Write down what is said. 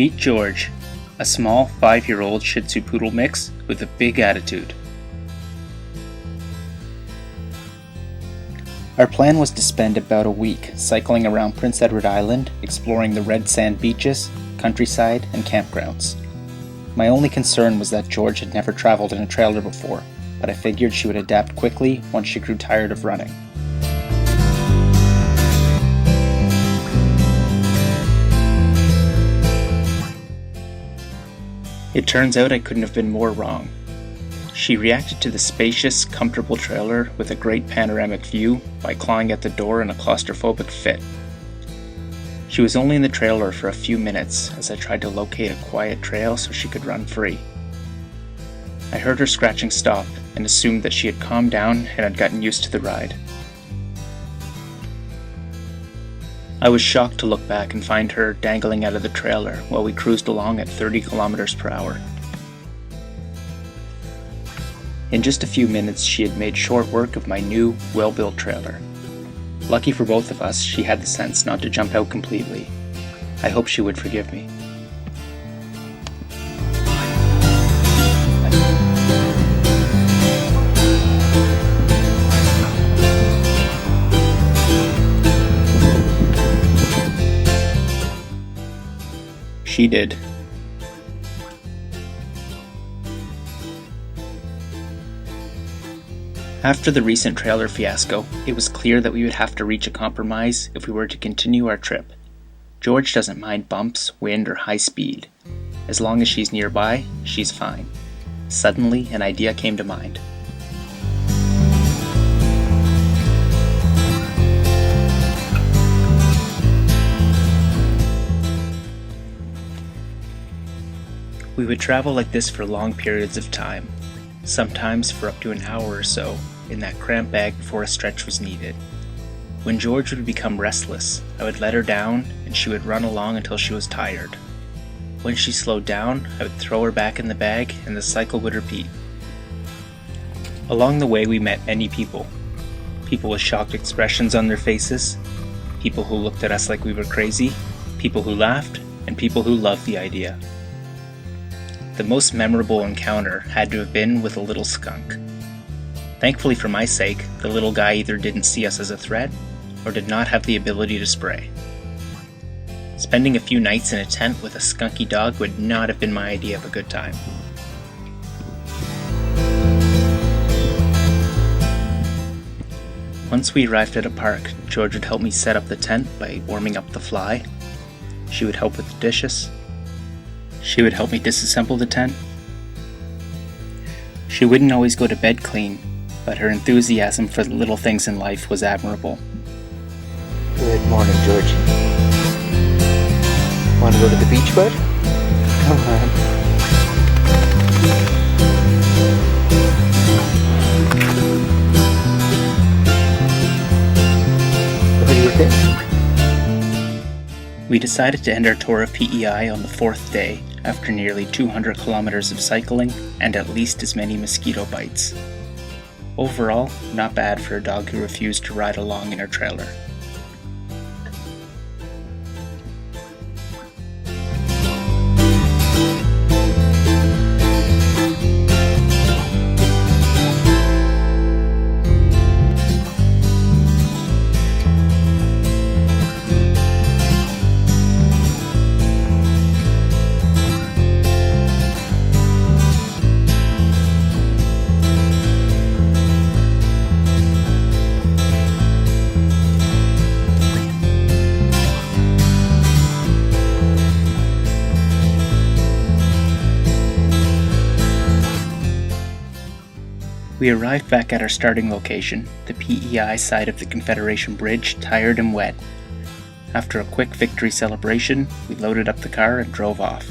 Meet George, a small 5-year-old Shih Tzu Poodle mix with a big attitude. Our plan was to spend about a week cycling around Prince Edward Island, exploring the red sand beaches, countryside, and campgrounds. My only concern was that George had never traveled in a trailer before, but I figured she would adapt quickly once she grew tired of running. It turns out I couldn't have been more wrong. She reacted to the spacious, comfortable trailer with a great panoramic view by clawing at the door in a claustrophobic fit. She was only in the trailer for a few minutes as I tried to locate a quiet trail so she could run free. I heard her scratching stop and assumed that she had calmed down and had gotten used to the ride. I was shocked to look back and find her dangling out of the trailer while we cruised along at 30 kilometers per hour. In just a few minutes, she had made short work of my new, well-built trailer. Lucky for both of us, she had the sense not to jump out completely. I hope she would forgive me. She did. After the recent trailer fiasco, it was clear that we would have to reach a compromise if we were to continue our trip. George doesn't mind bumps, wind, or high speed. As long as she's nearby, she's fine. Suddenly, an idea came to mind. We would travel like this for long periods of time, sometimes for up to an hour or so, in that cramped bag before a stretch was needed. When George would become restless, I would let her down and she would run along until she was tired. When she slowed down, I would throw her back in the bag and the cycle would repeat. Along the way we met many people. People with shocked expressions on their faces, people who looked at us like we were crazy, people who laughed, and people who loved the idea. The most memorable encounter had to have been with a little skunk. Thankfully for my sake, the little guy either didn't see us as a threat, or did not have the ability to spray. Spending a few nights in a tent with a skunky dog would not have been my idea of a good time. Once we arrived at a park, George would help me set up the tent by warming up the fly. She would help with the dishes. She would help me disassemble the tent. She wouldn't always go to bed clean, but her enthusiasm for the little things in life was admirable. Good morning, Georgie. Want to go to the beach, bud? Come on. What do you think? We decided to end our tour of PEI on the 4th day, after nearly 200 kilometers of cycling and at least as many mosquito bites. Overall, not bad for a dog who refused to ride along in her trailer. We arrived back at our starting location, the PEI side of the Confederation Bridge, tired and wet. After a quick victory celebration, we loaded up the car and drove off.